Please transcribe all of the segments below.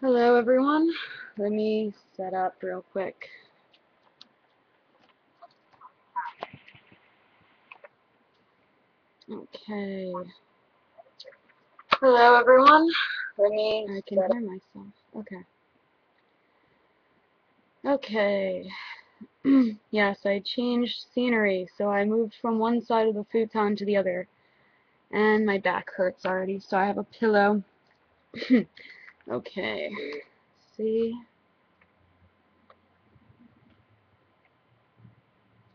Hello everyone. Let me set up real quick. Okay. Hello everyone. I can hear myself. Okay. Yes, I changed scenery, so I moved from one side of the futon to the other. And my back hurts already, so I have a pillow. Okay. See?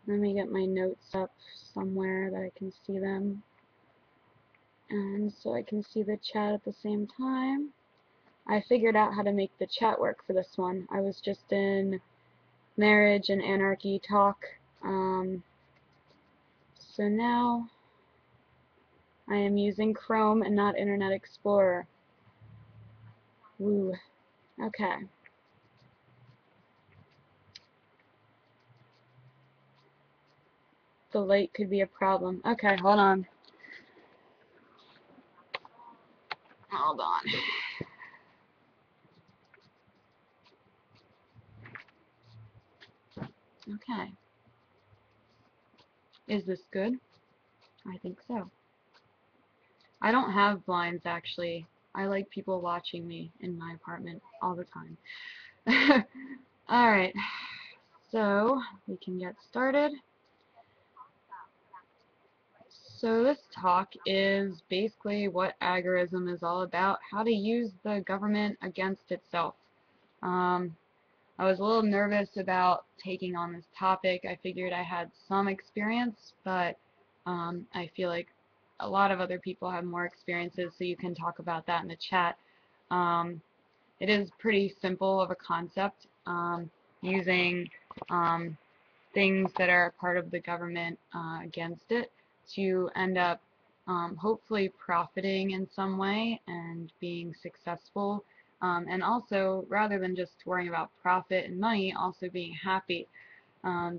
Let me get my notes up somewhere that I can see them. And so I can see the chat at the same time. I figured out how to make the chat work for this one. I was just in marriage and anarchy talk. So now I am using Chrome and not Internet Explorer. Woo. Okay. The light could be a problem. Okay, hold on. Hold on. Okay. Is this good? I think so. I don't have blinds actually. I like people watching me in my apartment all the time. Alright, so we can get started. So this talk is basically what agorism is all about, how to use the government against itself. I was a little nervous about taking on this topic. I figured I had some experience, but I feel like a lot of other people have more experiences, so you can talk about that in the chat. It is pretty simple of a concept, using things that are part of the government against it to end up hopefully profiting in some way and being successful, and also rather than just worrying about profit and money, also being happy,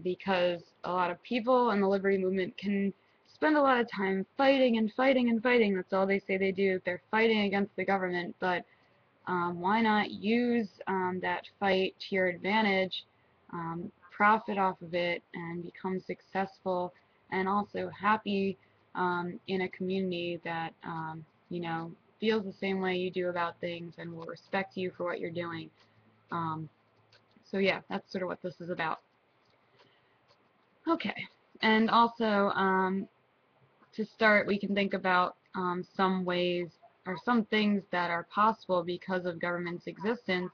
because a lot of people in the liberty movement can spend a lot of time fighting and fighting and fighting. That's all they say they do. They're fighting against the government, but why not use that fight to your advantage, profit off of it, and become successful and also happy in a community that you know, feels the same way you do about things and will respect you for what you're doing. So yeah, that's sort of what this is about. Okay, and also to start, we can think about some ways or some things that are possible because of government's existence,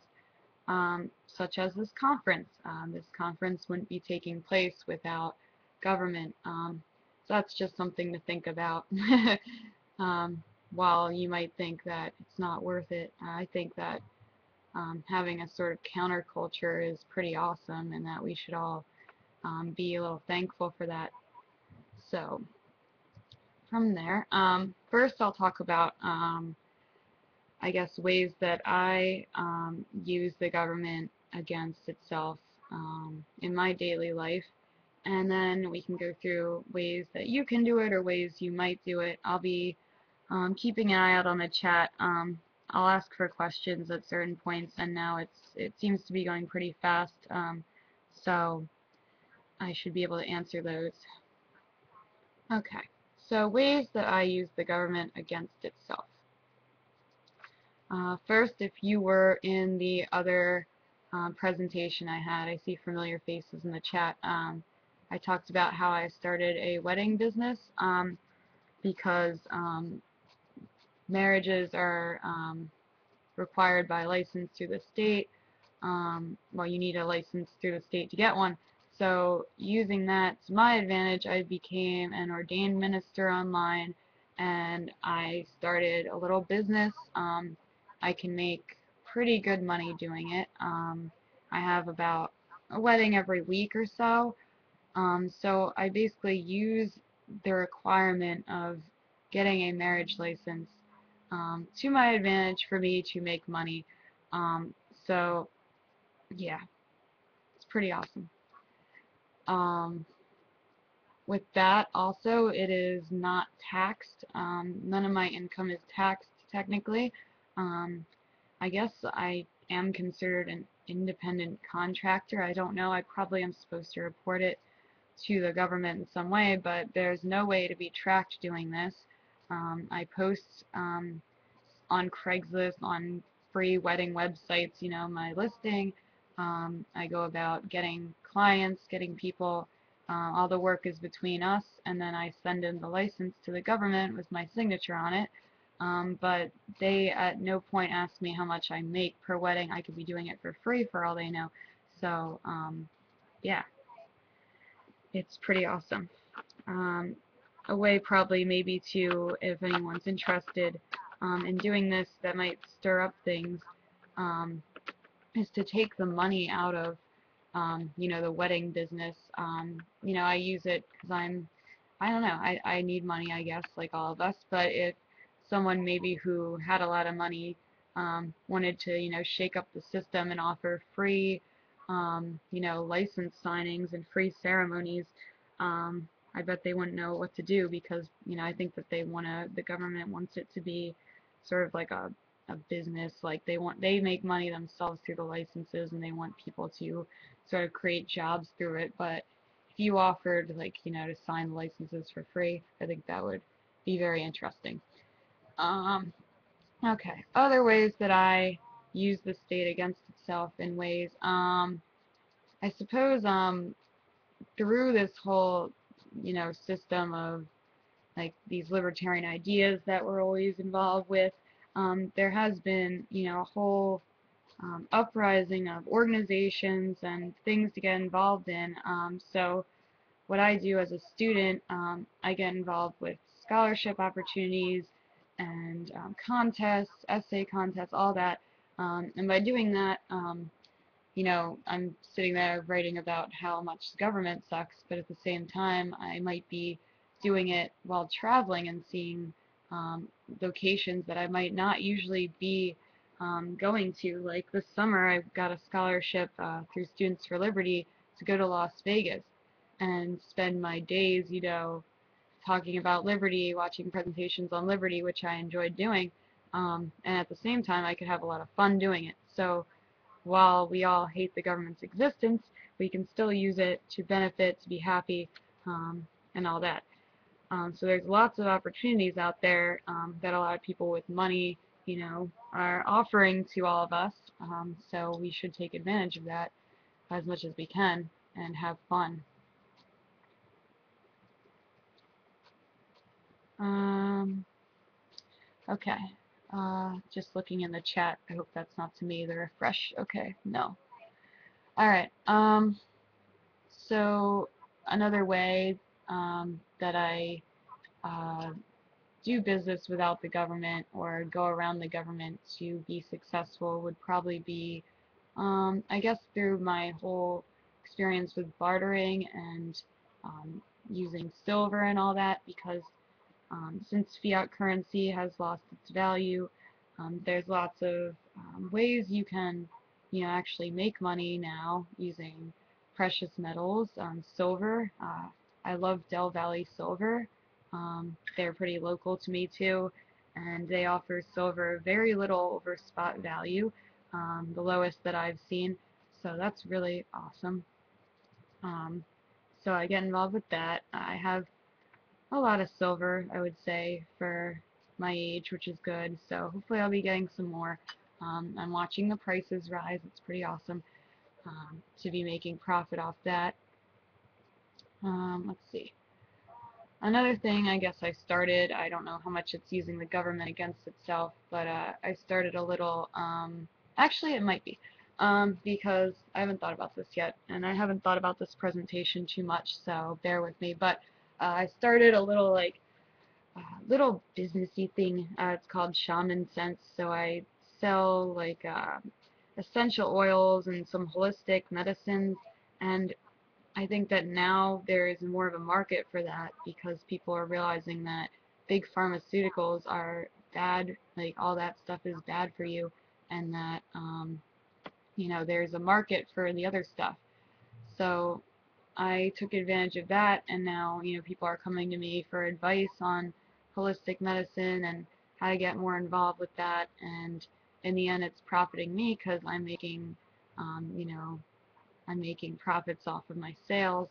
such as this conference. This conference wouldn't be taking place without government. So that's just something to think about. While you might think that it's not worth it, I think that having a sort of counterculture is pretty awesome, and that we should all be a little thankful for that. So from there, first I'll talk about I guess ways that I use the government against itself in my daily life, and then we can go through ways that you can do it or ways you might do it. I'll be keeping an eye out on the chat. I'll ask for questions at certain points, and now it seems to be going pretty fast, so I should be able to answer those. Okay, so ways that I use the government against itself. First, if you were in the other presentation I had, I see familiar faces in the chat. I talked about how I started a wedding business because marriages are required by license through the state. Well, you need a license through the state to get one. So using that to my advantage, I became an ordained minister online, and I started a little business. I can make pretty good money doing it. I have about a wedding every week or so. So I basically use the requirement of getting a marriage license to my advantage for me to make money. So yeah, it's pretty awesome. With that, also, it is not taxed. None of my income is taxed technically. I guess I am considered an independent contractor. I don't know. I probably am supposed to report it to the government in some way, but there's no way to be tracked doing this. I post on Craigslist, on free wedding websites, my listing. I go about getting clients, getting people. All the work is between us, and then I send in the license to the government with my signature on it. But they at no point ask me how much I make per wedding. I could be doing it for free for all they know. So, yeah, it's pretty awesome. Um, a way probably maybe to, if anyone's interested in doing this, that might stir up things, um, is to take the money out of, the wedding business. I use it because I don't know, I need money, I guess, like all of us, but if someone maybe who had a lot of money wanted to, shake up the system and offer free, license signings and free ceremonies, I bet they wouldn't know what to do because, I think that the government wants it to be sort of like a business, like they make money themselves through the licenses and they want people to sort of create jobs through it. But if you offered, like, to sign licenses for free, I think that would be very interesting. Um, okay, other ways that I use the state against itself in ways, I suppose, through this whole, system of like these libertarian ideas that we're always involved with, there has been, a whole uprising of organizations and things to get involved in. So what I do as a student, I get involved with scholarship opportunities and contests, essay contests, all that. And by doing that, I'm sitting there writing about how much the government sucks, but at the same time, I might be doing it while traveling and seeing locations that I might not usually be going to. Like this summer, I got a scholarship through Students for Liberty to go to Las Vegas and spend my days, talking about liberty, watching presentations on liberty, which I enjoyed doing. And at the same time, I could have a lot of fun doing it. So while we all hate the government's existence, we can still use it to benefit, to be happy, and all that. So there's lots of opportunities out there that a lot of people with money, are offering to all of us. So we should take advantage of that as much as we can and have fun. Um, okay. Just looking in the chat. I hope that's not to me. The refresh. Okay. No. All right. So another way that I uh, do business without the government or go around the government to be successful would probably be, I guess, through my whole experience with bartering and using silver and all that, because since fiat currency has lost its value, there's lots of ways you can, actually make money now using precious metals. Silver, I love Del Valley Silver. They're pretty local to me too, and they offer silver very little over spot value, the lowest that I've seen. So that's really awesome. Um, so I get involved with that. I have a lot of silver, I would say, for my age, which is good. So hopefully I'll be getting some more. I'm watching the prices rise. It's pretty awesome to be making profit off that. Let's see. Another thing I guess I started, I don't know how much it's using the government against itself, but I started a little, actually it might be, because I haven't thought about this yet, and I haven't thought about this presentation too much, so bear with me, but I started a little, like, little businessy thing. It's called Shaman Sense, so I sell, like, essential oils and some holistic medicines, and I think that now there is more of a market for that because people are realizing that big pharmaceuticals are bad, like all that stuff is bad for you, and that there's a market for the other stuff. So I took advantage of that, and now people are coming to me for advice on holistic medicine and how to get more involved with that, and in the end it's profiting me because I'm making, I'm making profits off of my sales,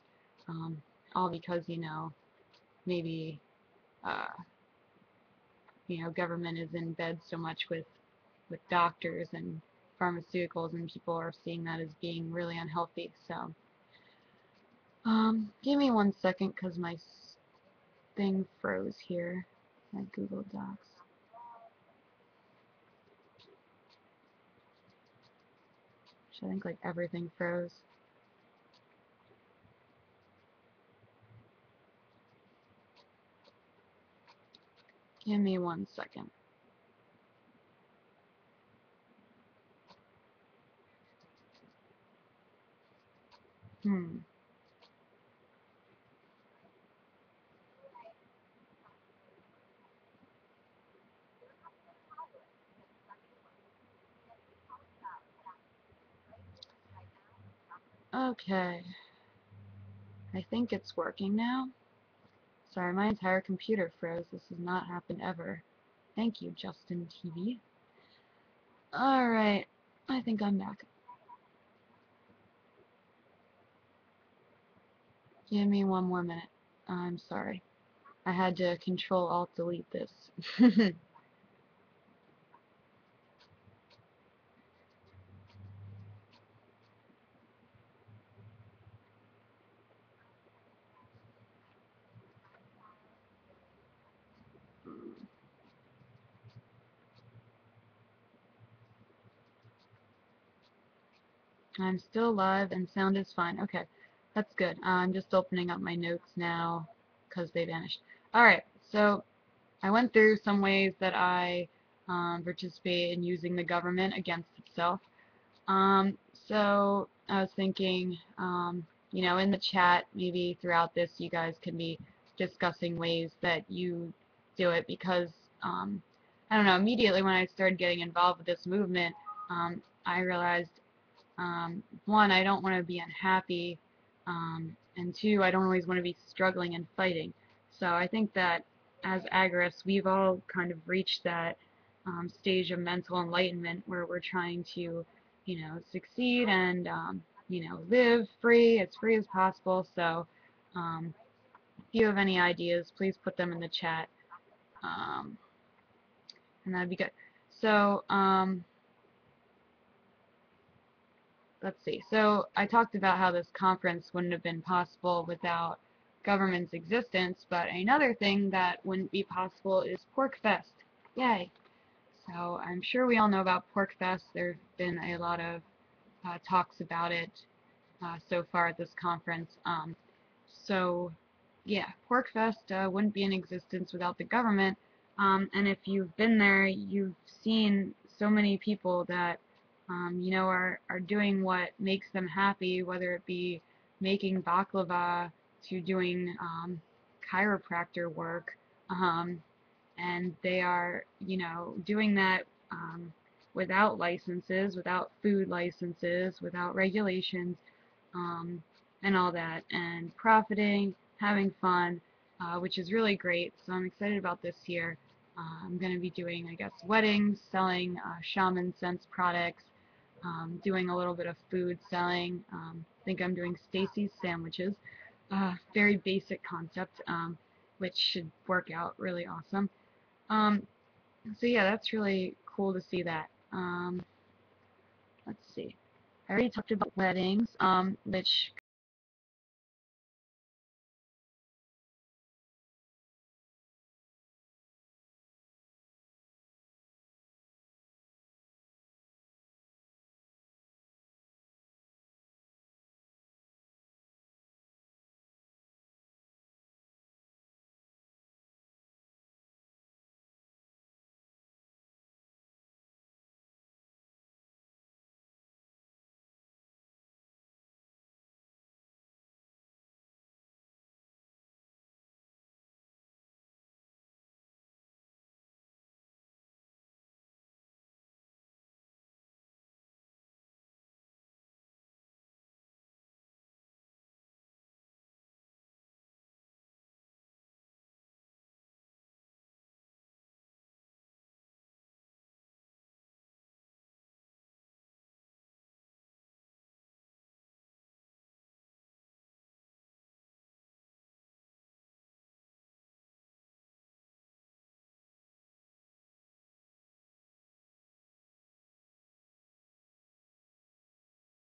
um, all because, maybe, uh, government is in bed so much with doctors and pharmaceuticals, and people are seeing that as being really unhealthy. So, give me 1 second because my thing froze here, my Google Docs. I think like everything froze. Give me 1 second. Hmm. Okay. I think it's working now. Sorry, my entire computer froze. This has not happened ever. Thank you, Justin TV. Alright. I think I'm back. Give me 1 more minute. I'm sorry. I had to Control Alt Delete this. I'm still live and sound is fine. Okay, that's good. I'm just opening up my notes now because they vanished. Alright, so I went through some ways that I participate in using the government against itself. So I was thinking, in the chat, maybe throughout this, you guys can be discussing ways that you do it because, I don't know, immediately when I started getting involved with this movement, I realized, one, I don't want to be unhappy, and two, I don't always want to be struggling and fighting. So I think that as agorists, we've all kind of reached that stage of mental enlightenment where we're trying to, succeed and, live free, as free as possible. So if you have any ideas, please put them in the chat, um, and that'd be good. So, let's see. So I talked about how this conference wouldn't have been possible without government's existence, but another thing that wouldn't be possible is Pork Fest. Yay! So I'm sure we all know about Pork Fest. There have been a lot of talks about it so far at this conference. So yeah, PorkFest wouldn't be in existence without the government. And if you've been there, you've seen so many people that are doing what makes them happy, whether it be making baklava to doing chiropractor work, um, and they are doing that without licenses, without food licenses, without regulations, um, and all that, and profiting, having fun, which is really great. So I'm excited about this year. I'm going to be doing, I guess, weddings, selling shaman sense products, doing a little bit of food selling. I think I'm doing Stacy's sandwiches. Very basic concept, which should work out really awesome. Um, so yeah, that's really cool to see that. Let's see. I already talked about weddings, which